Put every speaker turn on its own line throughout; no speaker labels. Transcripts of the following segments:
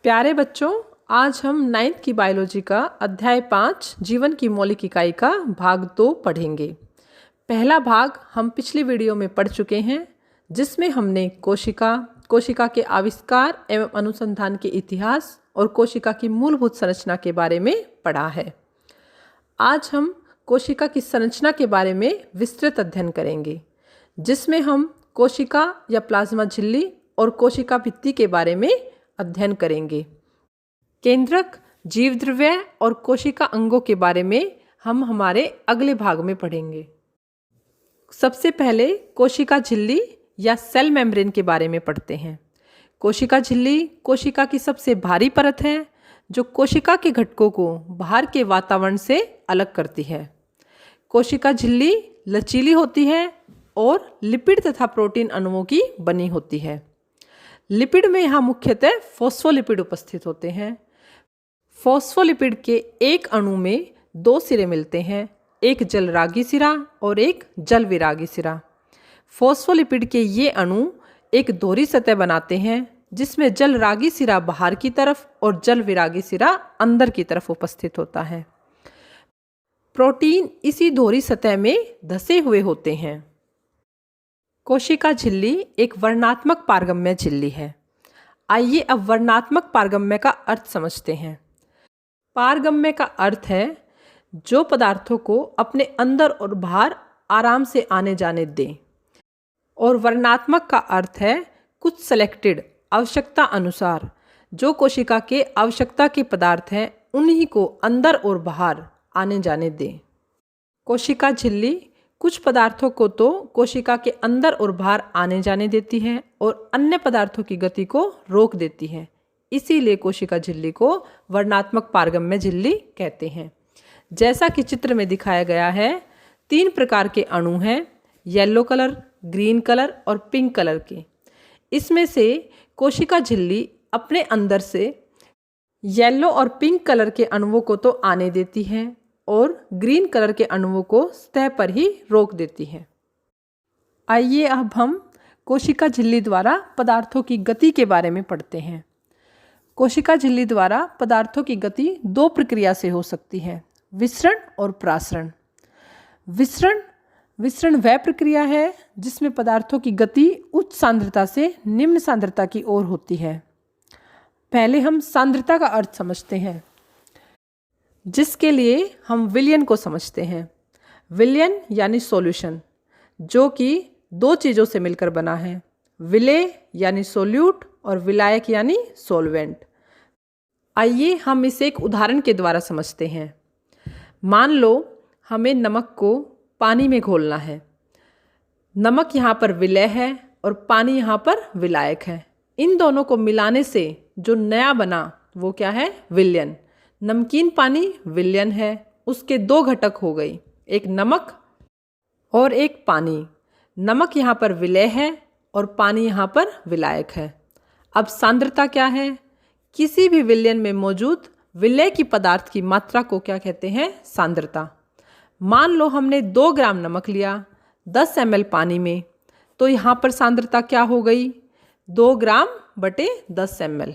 प्यारे बच्चों, आज हम 9th की बायोलॉजी का अध्याय 5 जीवन की मौलिक इकाई का भाग 2 पढ़ेंगे। पहला भाग हम पिछली वीडियो में पढ़ चुके हैं, जिसमें हमने कोशिका के आविष्कार एवं अनुसंधान के इतिहास और कोशिका की मूलभूत संरचना के बारे में पढ़ा है। आज हम कोशिका की संरचना के बारे में विस्तृत अध्ययन करेंगे, जिसमें हम कोशिका या प्लाज्मा झिल्ली और कोशिका भित्ति के बारे में अध्ययन करेंगे। केंद्रक, जीवद्रव्य और कोशिका अंगों के बारे में हम हमारे अगले भाग में पढ़ेंगे। सबसे पहले कोशिका झिल्ली या सेल मेम्ब्रेन के बारे में पढ़ते हैं। कोशिका झिल्ली कोशिका की सबसे भारी परत है, जो कोशिका के घटकों को बाहर के वातावरण से अलग करती है। कोशिका झिल्ली लचीली होती है और लिपिड तथा प्रोटीन अणुओं की बनी होती है। लिपिड में यहाँ मुख्यतः फॉस्फोलिपिड उपस्थित होते हैं। फॉस्फोलिपिड के एक अणु में 2 सिरे मिलते हैं, एक जलरागी सिरा और एक जल विरागी सिरा। फॉस्फोलिपिड के ये अणु एक दोहरी सतह बनाते हैं, जिसमें जलरागी सिरा बाहर की तरफ और जल विरागी सिरा अंदर की तरफ उपस्थित होता है। प्रोटीन इसी दोहरी सतह में धसे हुए होते हैं। कोशिका झिल्ली एक वर्णात्मक पारगम्य झिल्ली है। आइए अब वर्णात्मक पारगम्य का अर्थ समझते हैं। पारगम्य का अर्थ है जो पदार्थों को अपने अंदर और बाहर आराम से आने जाने दें, और वर्णात्मक का अर्थ है कुछ सेलेक्टेड, आवश्यकता अनुसार जो कोशिका के आवश्यकता के पदार्थ हैं उन्हीं को अंदर और बाहर आने जाने दें। कोशिका झिल्ली कुछ पदार्थों को तो कोशिका के अंदर और बाहर आने जाने देती है और अन्य पदार्थों की गति को रोक देती है। इसीलिए कोशिका झिल्ली को वर्णात्मक पारगम्य झिल्ली कहते हैं। जैसा कि चित्र में दिखाया गया है, 3 प्रकार के अणु हैं, येलो कलर, ग्रीन कलर और पिंक कलर के। इसमें से कोशिका झिल्ली अपने अंदर से येलो और पिंक कलर के अणुओं को तो आने देती है और ग्रीन कलर के अणुओं को सतह पर ही रोक देती है। आइए अब हम कोशिका झिल्ली द्वारा पदार्थों की गति के बारे में पढ़ते हैं। कोशिका झिल्ली द्वारा पदार्थों की गति 2 प्रक्रिया से हो सकती है, विसरण और प्रासरण। विसरण वह प्रक्रिया है जिसमें पदार्थों की गति उच्च सांद्रता से निम्न सांद्रता की ओर होती है। पहले हम सांद्रता का अर्थ समझते हैं, जिसके लिए हम विलयन को समझते हैं। विलयन यानी सॉल्यूशन, जो कि 2 चीज़ों से मिलकर बना है, विलेय यानी सोल्यूट और विलायक यानी सॉल्वेंट। आइए हम इसे एक उदाहरण के द्वारा समझते हैं। मान लो हमें नमक को पानी में घोलना है। नमक यहाँ पर विलेय है और पानी यहाँ पर विलायक है। इन दोनों को मिलाने से जो नया बना वो क्या है? विलयन। नमकीन पानी विलयन है, उसके 2 घटक हो गई, एक नमक और एक पानी। नमक यहाँ पर विलेय है और पानी यहाँ पर विलायक है। अब सांद्रता क्या है? किसी भी विलयन में मौजूद विलेय की पदार्थ की मात्रा को क्या कहते हैं? सांद्रता। मान लो हमने 2 ग्राम नमक लिया 10 ml पानी में, तो यहाँ पर सांद्रता क्या हो गई? 2 ग्राम बटे 10 ml।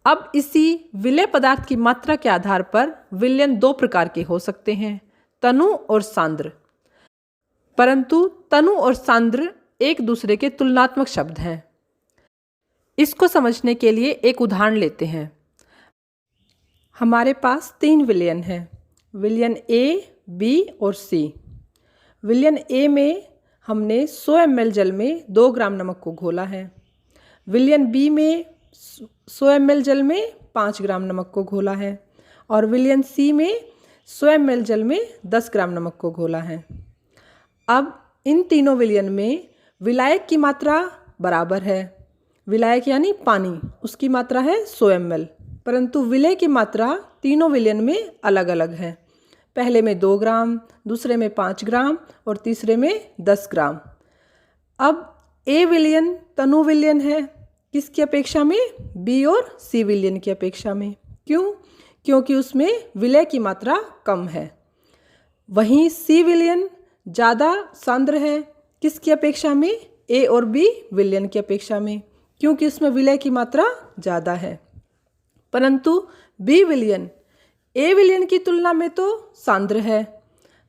अब इसी विलेय पदार्थ की मात्रा के आधार पर विलयन 2 प्रकार के हो सकते हैं, तनु और सांद्र। परंतु तनु और सांद्र एक दूसरे के तुलनात्मक शब्द हैं। इसको समझने के लिए एक उदाहरण लेते हैं। हमारे पास 3 विलयन हैं, विलयन A, B और C। विलयन A में हमने 100 ml जल में 2 ग्राम नमक को घोला है। विलयन B में 100 ml जल में 5 ग्राम नमक को घोला है और विलयन C में 100 ml जल में 10 ग्राम नमक को घोला है। अब इन तीनों विलयन में विलायक की मात्रा बराबर है। विलायक यानी पानी, उसकी मात्रा है 100 ml, परंतु विलेय की मात्रा तीनों विलयन में अलग अलग है। पहले में 2 ग्राम, दूसरे में 5 ग्राम और तीसरे में 10 ग्राम। अब A विलयन तनु विलयन है, किसकी अपेक्षा में? B और C विलयन की अपेक्षा में। क्यों? क्योंकि उसमें विलेय की मात्रा कम है। वहीं C विलयन ज़्यादा सांद्र है, किसकी अपेक्षा में? A और B विलयन की अपेक्षा में। क्योंकि इसमें विलय की मात्रा ज़्यादा है। परंतु बी विलयन ए विलयन की तुलना में तो सांद्र है,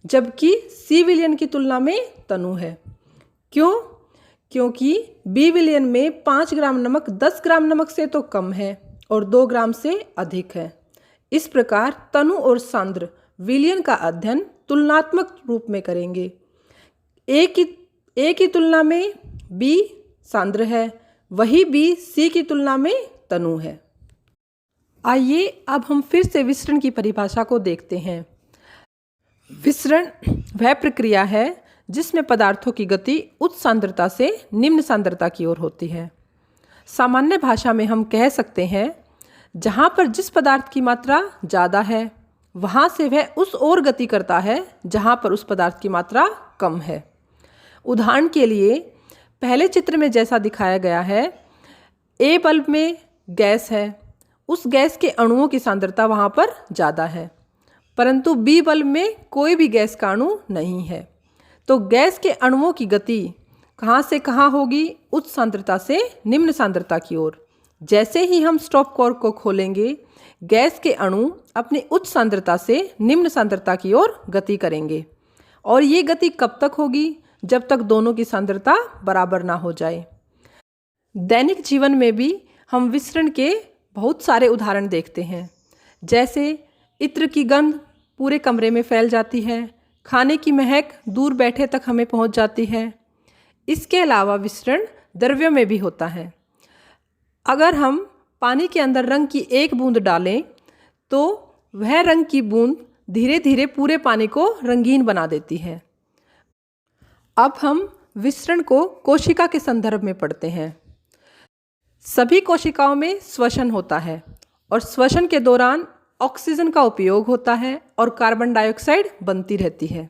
जबकि सी विलयन की तुलना में तनु है। क्यों? क्योंकि बी विलयन में 5 ग्राम नमक 10 ग्राम नमक से तो कम है और 2 ग्राम से अधिक है। इस प्रकार तनु और सांद्र विलयन का अध्ययन तुलनात्मक रूप में करेंगे। ए की तुलना में बी सांद्र है, वही बी सी की तुलना में तनु है। आइए अब हम फिर से विसरण की परिभाषा को देखते हैं। विसरण वह प्रक्रिया है जिसमें पदार्थों की गति उच्च सांद्रता से निम्न सांद्रता की ओर होती है। सामान्य भाषा में हम कह सकते हैं, जहाँ पर जिस पदार्थ की मात्रा ज़्यादा है वहाँ से वह उस ओर गति करता है जहाँ पर उस पदार्थ की मात्रा कम है। उदाहरण के लिए पहले चित्र में जैसा दिखाया गया है, ए बल्ब में गैस है, उस गैस के अणुओं की सांद्रता वहाँ पर ज़्यादा है, परंतु बी बल्ब में कोई भी गैस का अणु नहीं है। तो गैस के अणुओं की गति कहाँ से कहाँ होगी? उच्च सांद्रता से निम्न सांद्रता की ओर। जैसे ही हम स्टॉप कॉर्क को खोलेंगे, गैस के अणु अपनी उच्च सांद्रता से निम्न सांद्रता की ओर गति करेंगे। और ये गति कब तक होगी? जब तक दोनों की सांद्रता बराबर ना हो जाए। दैनिक जीवन में भी हम विसरण के बहुत सारे उदाहरण देखते हैं। जैसे इत्र की गंध पूरे कमरे में फैल जाती है, खाने की महक दूर बैठे तक हमें पहुंच जाती है। इसके अलावा विसरण द्रव्यों में भी होता है। अगर हम पानी के अंदर रंग की एक बूंद डालें तो वह रंग की बूंद धीरे धीरे पूरे पानी को रंगीन बना देती है। अब हम विसरण को कोशिका के संदर्भ में पढ़ते हैं। सभी कोशिकाओं में श्वसन होता है और श्वसन के दौरान ऑक्सीजन का उपयोग होता है और कार्बन डाइऑक्साइड बनती रहती है।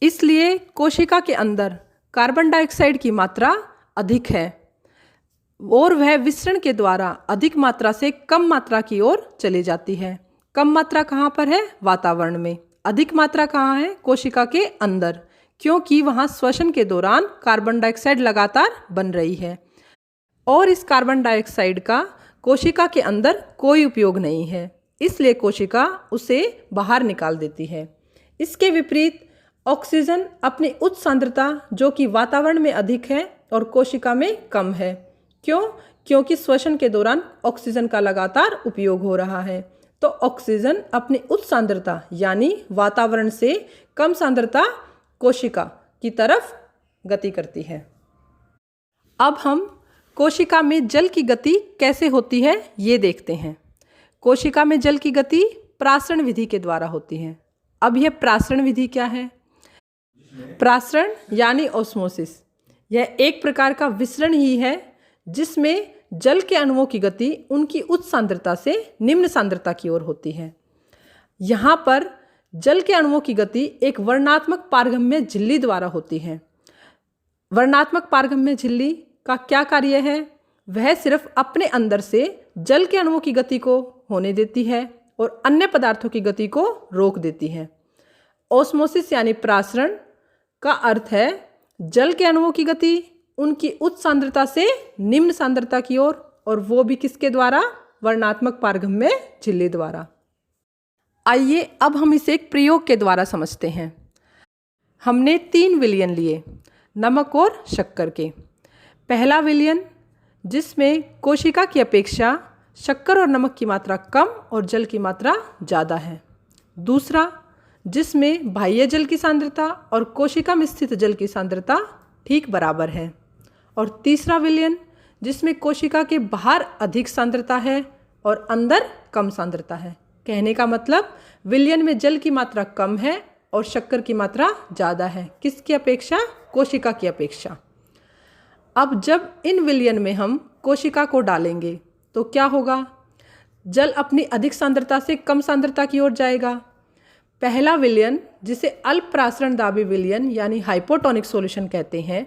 इसलिए कोशिका के अंदर कार्बन डाइऑक्साइड की मात्रा अधिक है और वह विसरण के द्वारा अधिक मात्रा से कम मात्रा की ओर चली जाती है। कम मात्रा कहाँ पर है? वातावरण में। अधिक मात्रा कहाँ है? कोशिका के अंदर, क्योंकि वहाँ श्वसन के दौरान कार्बन डाइऑक्साइड लगातार बन रही है और इस कार्बन डाइऑक्साइड का कोशिका के अंदर कोई उपयोग नहीं है, इसलिए कोशिका उसे बाहर निकाल देती है। इसके विपरीत ऑक्सीजन अपनी उच्च सांद्रता जो कि वातावरण में अधिक है और कोशिका में कम है। क्यों? क्योंकि श्वसन के दौरान ऑक्सीजन का लगातार उपयोग हो रहा है। तो ऑक्सीजन अपनी उच्च सांद्रता यानी वातावरण से कम सांद्रता कोशिका की तरफ गति करती है। अब हम कोशिका में जल की गति कैसे होती है ये देखते हैं। कोशिका में जल की गति प्रासरण विधि के द्वारा होती है। अब यह प्रासरण विधि क्या है? प्रासरण यानी ऑस्मोसिस, यह एक प्रकार का विसरण ही है जिसमें जल के अणुओं की गति उनकी उच्च सांद्रता से निम्न सांद्रता की ओर होती है। यहाँ पर जल के अणुओं की गति एक वर्णात्मक पारगम्य झिल्ली द्वारा होती है। वर्णात्मक पारगम्य झिल्ली का क्या कार्य है? वह सिर्फ अपने अंदर से जल के अणुओं की गति को होने देती है और अन्य पदार्थों की गति को रोक देती है। ऑस्मोसिस यानी प्रासरण का अर्थ है जल के अणुओं की गति उनकी उच्च सांद्रता से निम्न सांद्रता की ओर, और वो भी किसके द्वारा? वर्णात्मक पारगम्य झिल्ली द्वारा। आइए अब हम इसे एक प्रयोग के द्वारा समझते हैं। हमने 3 विलयन लिए, नमक और शक्कर के। पहला विलयन जिसमें कोशिका की अपेक्षा शक्कर और नमक की मात्रा कम और जल की मात्रा ज़्यादा है। दूसरा जिसमें बाह्य जल की सांद्रता और कोशिका में स्थित जल की सांद्रता ठीक बराबर है। और तीसरा विलयन जिसमें कोशिका के बाहर अधिक सांद्रता है और अंदर कम सांद्रता है। कहने का मतलब विलयन में जल की मात्रा कम है और शक्कर की मात्रा ज़्यादा है। किसकी अपेक्षा? कोशिका की अपेक्षा। अब जब इन विलयन में हम कोशिका को डालेंगे तो क्या होगा? जल अपनी अधिक सांद्रता से कम सांद्रता की ओर जाएगा। पहला विलयन जिसे अल्प प्रासरण दाबी विलयन यानी हाइपोटोनिक सॉल्यूशन कहते हैं,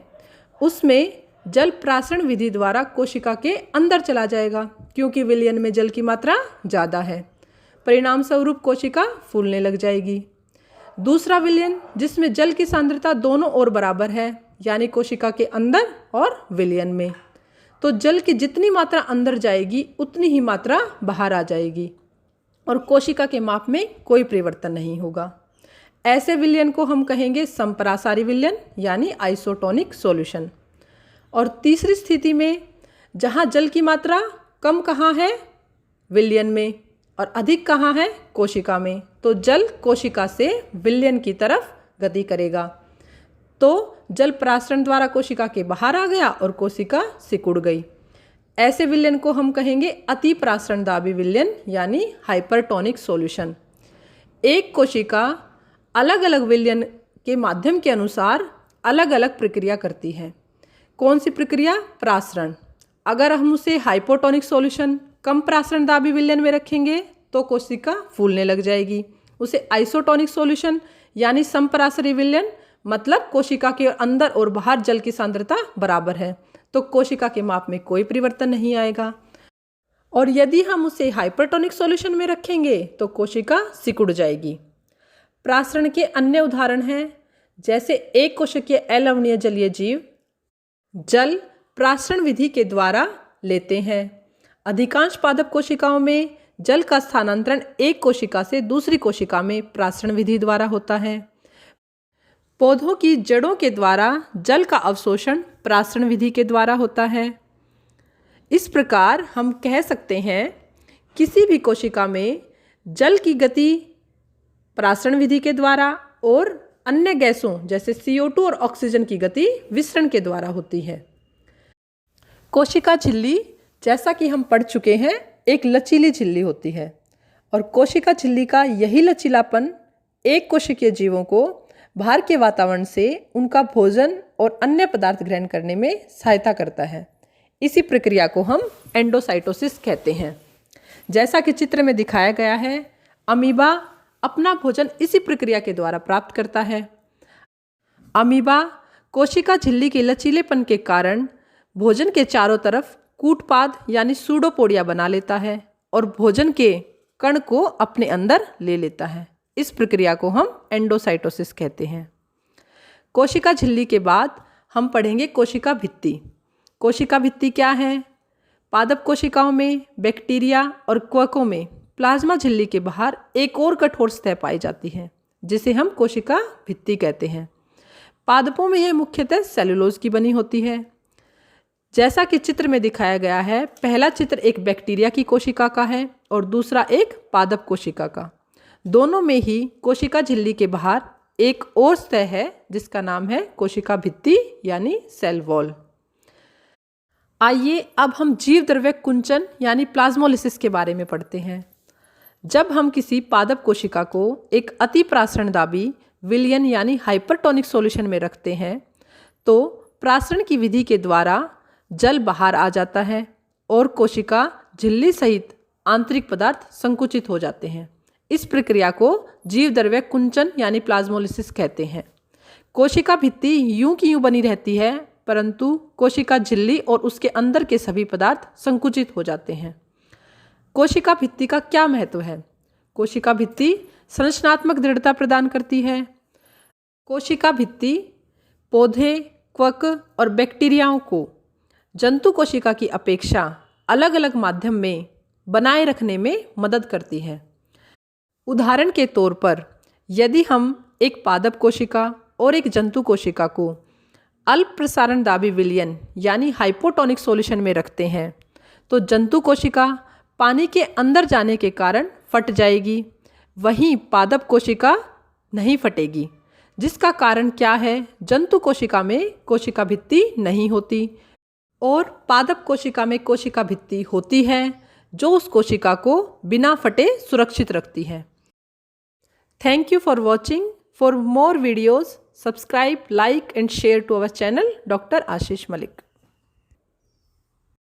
उसमें जल प्रासरण विधि द्वारा कोशिका के अंदर चला जाएगा क्योंकि विलयन में जल की मात्रा ज़्यादा है। परिणाम स्वरूप कोशिका फूलने लग जाएगी। दूसरा विलयन जिसमें जल की सांद्रता दोनों ओर बराबर है यानी कोशिका के अंदर और विलयन में, तो जल की जितनी मात्रा अंदर जाएगी उतनी ही मात्रा बाहर आ जाएगी और कोशिका के माप में कोई परिवर्तन नहीं होगा। ऐसे विलयन को हम कहेंगे समपरासारी विलयन यानी आइसोटोनिक सॉल्यूशन। और तीसरी स्थिति में जहाँ जल की मात्रा कम कहाँ है, विलयन में, और अधिक कहाँ है, कोशिका में, तो जल कोशिका से विलयन की तरफ गति करेगा। तो जल प्रासरण द्वारा कोशिका के बाहर आ गया और कोशिका सिकुड़ गई। ऐसे विलयन को हम कहेंगे अति प्रासरणदाबी विलयन यानी हाइपरटोनिक सॉल्यूशन। एक कोशिका अलग अलग विलयन के माध्यम के अनुसार अलग अलग प्रक्रिया करती है। कौन सी प्रक्रिया? प्रासरण। अगर हम उसे हाइपोटोनिक सॉल्यूशन कम प्रासरणदाबी विलयन में रखेंगे तो कोशिका फूलने लग जाएगी। उसे आइसोटोनिक सॉल्यूशन यानी समपरासरी विलयन, मतलब कोशिका के अंदर और बाहर जल की सांद्रता बराबर है, तो कोशिका के माप में कोई परिवर्तन नहीं आएगा। और यदि हम उसे हाइपरटोनिक सॉल्यूशन में रखेंगे तो कोशिका सिकुड़ जाएगी। प्रासरण के अन्य उदाहरण हैं, जैसे एक कोशिकीय अलवणीय जलीय जीव जल प्रासरण विधि के द्वारा लेते हैं। अधिकांश पादप कोशिकाओं में जल का स्थानांतरण एक कोशिका से दूसरी कोशिका में प्रासरण विधि द्वारा होता है। पौधों की जड़ों के द्वारा जल का अवशोषण प्रासरण विधि के द्वारा होता है। इस प्रकार हम कह सकते हैं किसी भी कोशिका में जल की गति प्रासरण विधि के द्वारा और अन्य गैसों जैसे CO2 और ऑक्सीजन की गति विसरण के द्वारा होती है। कोशिका झिल्ली, जैसा कि हम पढ़ चुके हैं, एक लचीली झिल्ली होती है और कोशिका झिल्ली का यही लचीलापन एक कोशिकीय जीवों को बाहर के वातावरण से उनका भोजन और अन्य पदार्थ ग्रहण करने में सहायता करता है। इसी प्रक्रिया को हम एंडोसाइटोसिस कहते हैं। जैसा कि चित्र में दिखाया गया है, अमीबा अपना भोजन इसी प्रक्रिया के द्वारा प्राप्त करता है। अमीबा कोशिका झिल्ली के लचीलेपन के कारण भोजन के चारों तरफ कूटपाद यानी सूडोपोडिया बना लेता है और भोजन के कण को अपने अंदर ले लेता है। इस प्रक्रिया को हम एंडोसाइटोसिस कहते हैं। कोशिका झिल्ली के बाद हम पढ़ेंगे कोशिका भित्ति। कोशिका भित्ति क्या है? पादप कोशिकाओं में बैक्टीरिया और क्वकों में प्लाज्मा झिल्ली के बाहर एक और कठोर सतह पाई जाती है जिसे हम कोशिका भित्ति कहते हैं। पादपों में यह मुख्यतः सेलुलोज की बनी होती है। जैसा कि चित्र में दिखाया गया है, पहला चित्र एक बैक्टीरिया की कोशिका का है और दूसरा एक पादप कोशिका का। दोनों में ही कोशिका झिल्ली के बाहर एक और सतह है जिसका नाम है कोशिका भित्ति यानी सेल वॉल। आइए अब हम जीव द्रव्य कुंचन यानी प्लाज्मोलिसिस के बारे में पढ़ते हैं। जब हम किसी पादप कोशिका को एक अति प्रासरणदाबी विलयन यानी हाइपरटोनिक सॉल्यूशन में रखते हैं तो प्रासरण की विधि के द्वारा जल बाहर आ जाता है और कोशिका झिल्ली सहित आंतरिक पदार्थ संकुचित हो जाते हैं। इस प्रक्रिया को जीव द्रव्य कुंचन यानी प्लाज्मोलिसिस कहते हैं। कोशिका भित्ति यूं की यूं बनी रहती है, परंतु कोशिका झिल्ली और उसके अंदर के सभी पदार्थ संकुचित हो जाते हैं। कोशिका भित्ति का क्या महत्व है? कोशिका भित्ति संरचनात्मक दृढ़ता प्रदान करती है। कोशिका भित्ति पौधे, क्वक और बैक्टीरियाओं को जंतु कोशिका की अपेक्षा अलग अलग माध्यम में बनाए रखने में मदद करती है। उदाहरण के तौर पर यदि हम एक पादप कोशिका और एक जंतु कोशिका को अल्प प्रसारणदाबी विलयन यानी हाइपोटोनिक सॉल्यूशन में रखते हैं तो जंतु कोशिका पानी के अंदर जाने के कारण फट जाएगी, वहीं पादप कोशिका नहीं फटेगी। जिसका कारण क्या है? जंतु कोशिका में कोशिका भित्ति नहीं होती और पादप कोशिका में कोशिका भित्ति होती है जो उस कोशिका को बिना फटे सुरक्षित रखती है। Thank you for watching. For more videos, subscribe, like and share to our channel, Dr. Ashish Malik.